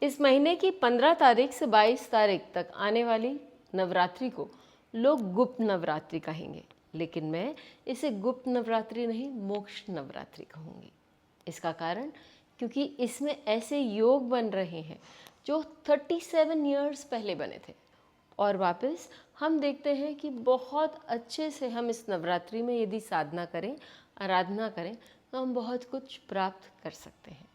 इस महीने की 15 तारीख से 22 तारीख तक आने वाली नवरात्रि को लोग गुप्त नवरात्रि कहेंगे, लेकिन मैं इसे गुप्त नवरात्रि नहीं, मोक्ष नवरात्रि कहूँगी। इसका कारण क्योंकि इसमें ऐसे योग बन रहे हैं जो 37 ईयर्स पहले बने थे, और वापस हम देखते हैं कि बहुत अच्छे से हम इस नवरात्रि में यदि साधना करें, आराधना करें, तो हम बहुत कुछ प्राप्त कर सकते हैं।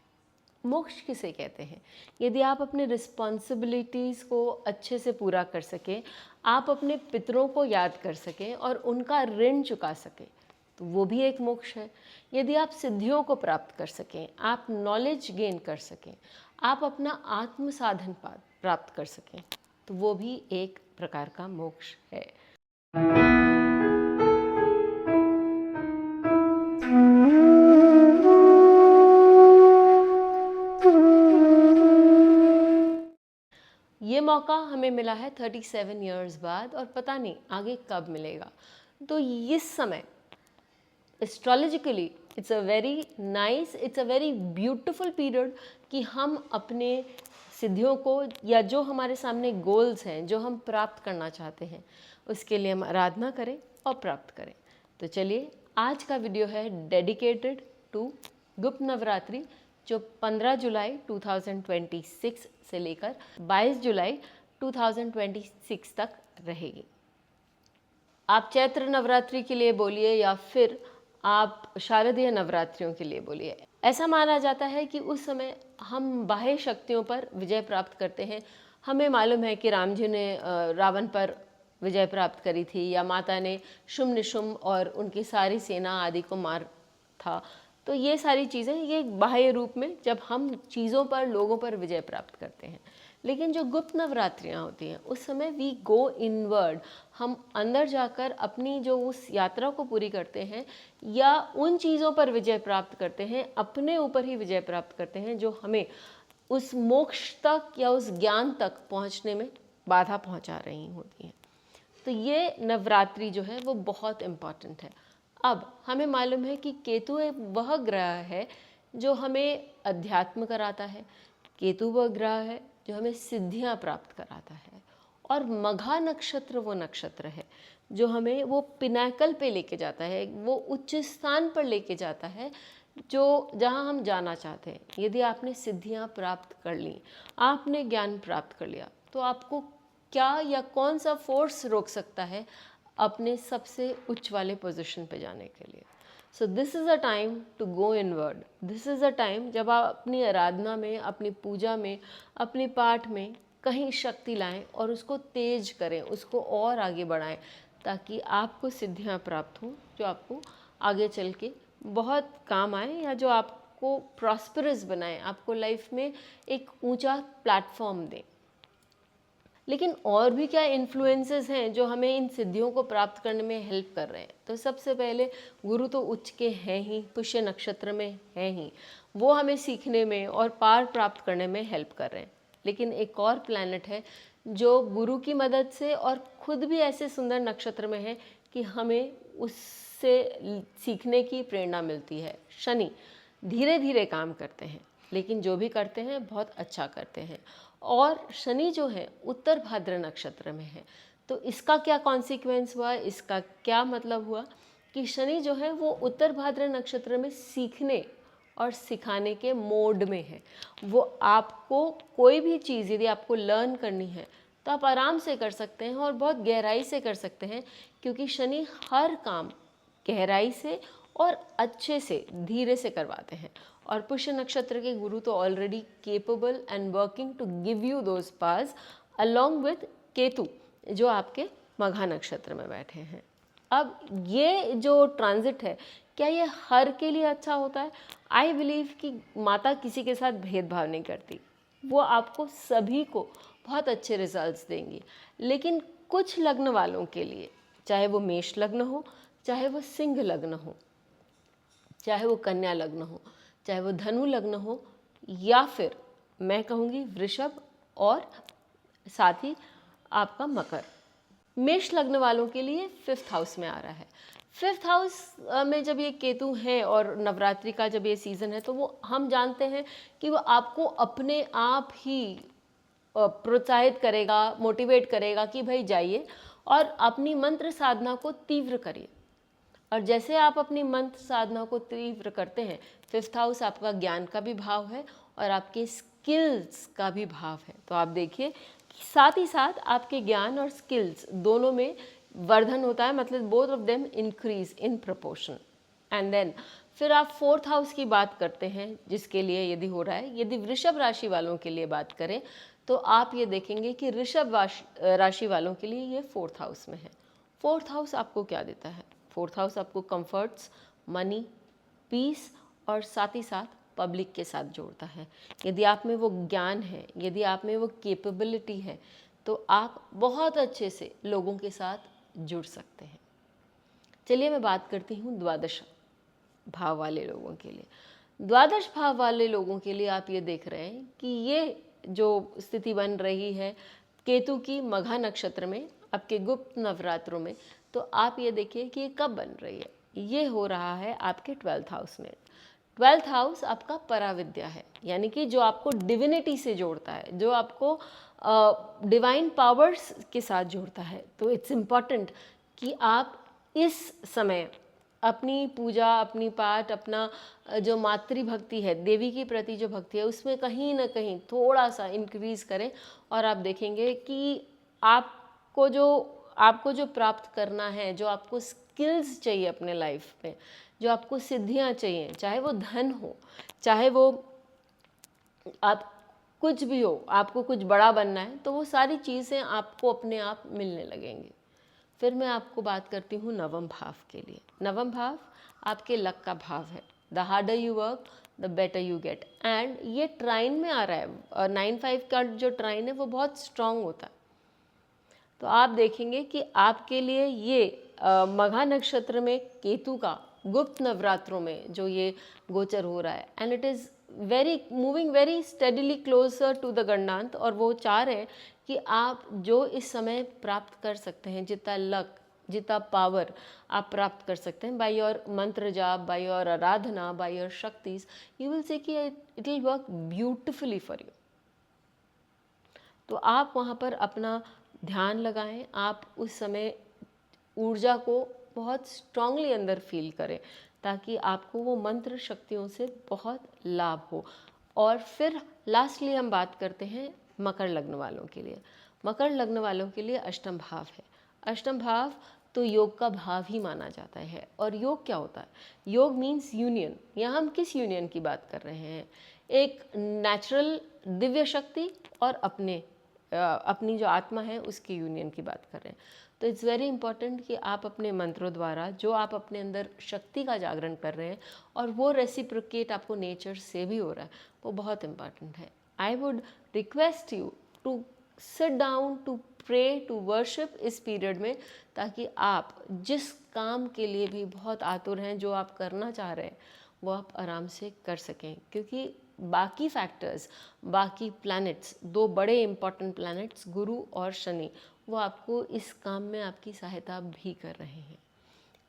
मोक्ष किसे कहते हैं? यदि आप अपने रिस्पॉन्सिबिलिटीज़ को अच्छे से पूरा कर सकें, आप अपने पितरों को याद कर सकें और उनका ऋण चुका सकें, तो वो भी एक मोक्ष है। यदि आप सिद्धियों को प्राप्त कर सकें, आप नॉलेज गेन कर सकें, आप अपना आत्म साधन प्राप्त कर सकें, तो वो भी एक प्रकार का मोक्ष है। ये मौका हमें मिला है 37 ईयर्स बाद, और पता नहीं आगे कब मिलेगा। तो इस समय astrologically it's a very nice, it's a very beautiful period कि हम अपने सिद्धियों को, या जो हमारे सामने गोल्स हैं, जो हम प्राप्त करना चाहते हैं, उसके लिए हम आराधना करें और प्राप्त करें। तो चलिए, आज का वीडियो है डेडिकेटेड टू गुप्त नवरात्रि, जो 15 जुलाई 2026 से लेकर 22 जुलाई 2026 तक रहेगी। आप चैत्र नवरात्रि के लिए बोलिए या फिर आप शारदीय नवरात्रियों के लिए बोलिए। ऐसा माना जाता है कि उस समय हम बाह्य शक्तियों पर विजय प्राप्त करते हैं। हमें मालूम है कि राम जी ने रावण पर विजय प्राप्त करी थी, या माता ने शुंभ निशुंभ और उनकी सारी सेना आदि को मार था। तो ये सारी चीज़ें, ये बाह्य रूप में जब हम चीज़ों पर, लोगों पर विजय प्राप्त करते हैं। लेकिन जो गुप्त नवरात्रियाँ होती हैं, उस समय वी गो इनवर्ड, हम अंदर जाकर अपनी जो उस यात्रा को पूरी करते हैं, या उन चीज़ों पर विजय प्राप्त करते हैं, अपने ऊपर ही विजय प्राप्त करते हैं जो हमें उस मोक्ष तक या उस ज्ञान तक पहुँचने में बाधा पहुँचा रही होती हैं। तो ये नवरात्रि जो है वो बहुत इम्पॉर्टेंट है। अब हमें मालूम है कि केतु एक वह ग्रह है जो हमें अध्यात्म कराता है, केतु वह ग्रह है जो हमें सिद्धियां प्राप्त कराता है, और मघा नक्षत्र वो नक्षत्र है जो हमें वो पिनाकल पे लेके जाता है, वो उच्च स्थान पर लेके जाता है, जो जहाँ हम जाना चाहते हैं। यदि आपने सिद्धियां प्राप्त कर ली, आपने ज्ञान प्राप्त कर लिया, तो आपको क्या या कौन सा फोर्स रोक सकता है अपने सबसे उच्च वाले पोजीशन पे जाने के लिए? So this is a time to go inward. This is a time जब आप अपनी आराधना में, अपनी पूजा में, अपने पाठ में कहीं शक्ति लाएं और उसको तेज करें, उसको और आगे बढ़ाएं, ताकि आपको सिद्धियां प्राप्त हों जो आपको आगे चल के बहुत काम आए, या जो आपको प्रॉस्परस बनाए, आपको लाइफ में एक ऊंचा प्लेटफॉर्म दें। लेकिन और भी क्या इन्फ्लुएंसेस हैं जो हमें इन सिद्धियों को प्राप्त करने में हेल्प कर रहे हैं? तो सबसे पहले गुरु तो उच्च के हैं ही, पुष्य नक्षत्र में हैं ही, वो हमें सीखने में और पार प्राप्त करने में हेल्प कर रहे हैं। लेकिन एक और प्लैनेट है जो गुरु की मदद से और खुद भी ऐसे सुंदर नक्षत्र में है कि हमें उससे सीखने की प्रेरणा मिलती है। शनि धीरे धीरे काम करते हैं, लेकिन जो भी करते हैं बहुत अच्छा करते हैं। और शनि जो है उत्तर भाद्र नक्षत्र में है। तो इसका क्या कॉन्सिक्वेंस हुआ, इसका क्या मतलब हुआ कि शनि जो है वो उत्तर भाद्र नक्षत्र में सीखने और सिखाने के मोड में है। वो आपको कोई भी चीज़ यदि आपको लर्न करनी है तो आप आराम से कर सकते हैं और बहुत गहराई से कर सकते हैं, क्योंकि शनि हर काम गहराई से और अच्छे से, धीरे से करवाते हैं। और पुष्य नक्षत्र के गुरु तो already capable and working to give you those pass, along with Ketu जो आपके मघा नक्षत्र में बैठे हैं। अब ये जो ट्रांजिट है, क्या ये हर के लिए अच्छा होता है? आई बिलीव कि माता किसी के साथ भेदभाव नहीं करती, वो आपको सभी को बहुत अच्छे रिजल्ट्स देंगी। लेकिन कुछ लग्न वालों के लिए, चाहे वो मेष लग्न हो, चाहे वो सिंह लग्न हो, चाहे वो कन्या लग्न हो, चाहे वो धनु लग्न हो, या फिर मैं कहूँगी वृषभ और साथ ही आपका मकर। मेष लग्न वालों के लिए 5th हाउस में आ रहा है। 5th हाउस में जब ये केतु है और नवरात्रि का जब ये सीज़न है, तो वो हम जानते हैं कि वो आपको अपने आप ही प्रोत्साहित करेगा, मोटिवेट करेगा कि भाई जाइए और अपनी मंत्र साधना को तीव्र करिए। और जैसे आप अपनी मंत्र साधना को तीव्र करते हैं, 5th हाउस आपका ज्ञान का भी भाव है और आपके स्किल्स का भी भाव है। तो आप देखिए कि साथ ही साथ आपके ज्ञान और स्किल्स दोनों में वर्धन होता है, मतलब both of them increase in proportion. And then फिर आप 4th हाउस की बात करते हैं, जिसके लिए यदि हो रहा है, यदि वृषभ राशि वालों के लिए बात करें तो आप ये देखेंगे कि वृषभ राशि वालों के लिए ये 4th हाउस में है। 4th हाउस आपको क्या देता है? 4th हाउस आपको कंफर्ट्स, मनी, पीस और साथ ही साथ पब्लिक के साथ जोड़ता है। यदि आप में वो ज्ञान है, यदि आप में वो कैपेबिलिटी है, तो आप बहुत अच्छे से लोगों के साथ जुड़ सकते हैं। चलिए मैं बात करती हूँ द्वादश भाव वाले लोगों के लिए। द्वादश भाव वाले लोगों के लिए आप ये देख रहे हैं कि ये जो स्थिति बन रही है केतु की मघा नक्षत्र में, आपके गुप्त नवरात्रों में, तो आप ये देखिए कि ये कब बन रही है। ये हो रहा है आपके 12th हाउस में। 12th हाउस आपका पराविद्या है, यानी कि जो आपको डिविनिटी से जोड़ता है, जो आपको डिवाइन पावर्स के साथ जोड़ता है। तो इट्स इम्पॉर्टेंट कि आप इस समय अपनी पूजा, अपनी पाठ, अपना जो मातृभक्ति है, देवी के प्रति जो भक्ति है, उसमें कहीं ना कहीं थोड़ा सा इंक्रीज करें और आप देखेंगे कि आपको जो प्राप्त करना है, जो आपको स्किल्स चाहिए अपने लाइफ में, जो आपको सिद्धियां चाहिए, चाहे वो धन हो, चाहे वो आप कुछ भी हो, आपको कुछ बड़ा बनना है, तो वो सारी चीज़ें आपको अपने आप मिलने लगेंगी। फिर मैं आपको बात करती हूँ नवम भाव के लिए। नवम भाव आपके लक का भाव है। The harder you work the better you get, and ये ट्राइन में आ रहा है। 9-5 का जो ट्राइन है वो बहुत स्ट्रांग होता है। तो आप देखेंगे कि आपके लिए ये मघा नक्षत्र में केतु का गुप्त नवरात्रों में जो ये गोचर हो रहा है, and it is moving very steadily closer to the गणनांत, और वो चाह रहे हैं कि आप जो इस समय प्राप्त कर सकते हैं, जितना लक, जितना पावर आप प्राप्त कर सकते हैं bye your mantra jaap, by your aradhana, by your shaktis, you will see कि it will work beautifully for you. तो आप वहाँ पर अपना ध्यान लगाएं, आप उस समय ऊर्जा को बहुत स्ट्रांगली अंदर फील करें, ताकि आपको वो मंत्र शक्तियों से बहुत लाभ हो। और फिर लास्टली हम बात करते हैं मकर लग्न वालों के लिए। मकर लग्न वालों के लिए अष्टम भाव है। अष्टम भाव तो योग का भाव ही माना जाता है। और योग क्या होता है? योग मीन्स यूनियन। यहाँ हम किस यूनियन की बात कर रहे हैं? एक नेचुरल दिव्य शक्ति और अपनी जो आत्मा है उसकी यूनियन की बात कर रहे हैं। तो इट्स वेरी इंपॉर्टेंट कि आप अपने मंत्रों द्वारा जो आप अपने अंदर शक्ति का जागरण कर रहे हैं, और वो रेसिप्रोकेट आपको नेचर से भी हो रहा है, वो बहुत इंपॉर्टेंट है। I would request you to sit down, to pray, to worship इस पीरियड में, ताकि आप जिस काम के लिए भी बहुत आतुर हैं, जो आप करना चाह रहे हैं, वो आप आराम से कर सकें। क्योंकि बाकी फैक्टर्स, बाकी प्लैनेट्स, दो बड़े इंपॉर्टेंट प्लैनेट्स गुरु और शनि, वो आपको इस काम में आपकी सहायता भी कर रहे हैं।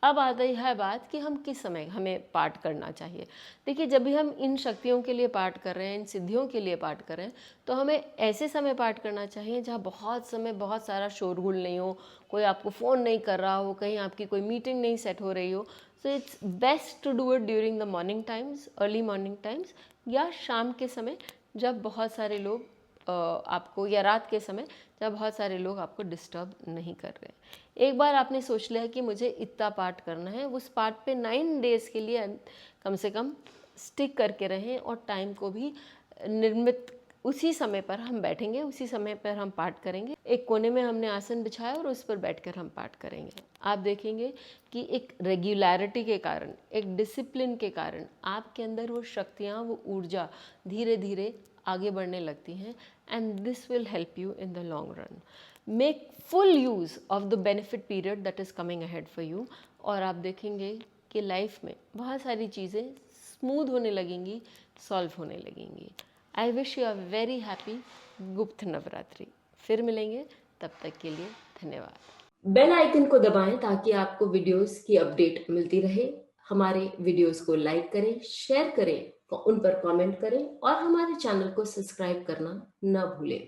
अब आती है बात कि हम किस समय हमें पाठ करना चाहिए। देखिए, जब भी हम इन शक्तियों के लिए पाठ कर रहे हैं, इन सिद्धियों के लिए पाठ कर रहे हैं, तो हमें ऐसे समय पाठ करना चाहिए जहाँ बहुत सारा शोरगुल नहीं हो, कोई आपको फ़ोन नहीं कर रहा हो, कहीं आपकी कोई मीटिंग नहीं सेट हो रही हो। So it's best to do it during the morning times, early morning times, या शाम के समय जब बहुत सारे लोग आपको, या रात के समय जब बहुत सारे लोग आपको डिस्टर्ब नहीं कर रहे। एक बार आपने सोच लिया कि मुझे इतना पाठ करना है, उस पाठ पे 9 डेज़ के लिए कम से कम स्टिक करके रहें, और टाइम को भी निर्मित, उसी समय पर हम बैठेंगे, उसी समय पर हम पाठ करेंगे। एक कोने में हमने आसन बिछाया और उस पर बैठकर हम पाठ करेंगे। आप देखेंगे कि एक रेगुलरिटी के कारण, एक डिसिप्लिन के कारण आपके अंदर वो शक्तियाँ, वो ऊर्जा धीरे धीरे आगे बढ़ने लगती हैं, and this will help you in the long run. Make full use of the benefit period that is coming ahead for you, और आप देखेंगे कि लाइफ में बहुत सारी चीज़ें स्मूथ होने लगेंगी, सॉल्व होने लगेंगी। I wish you a very happy गुप्त नवरात्रि। फिर मिलेंगे, तब तक के लिए धन्यवाद। बेल आइकन को दबाएं ताकि आपको वीडियोस की अपडेट मिलती रहे। हमारे वीडियोस को लाइक करें, शेयर करें, उन पर कमेंट करें और हमारे चैनल को सब्सक्राइब करना न भूलें।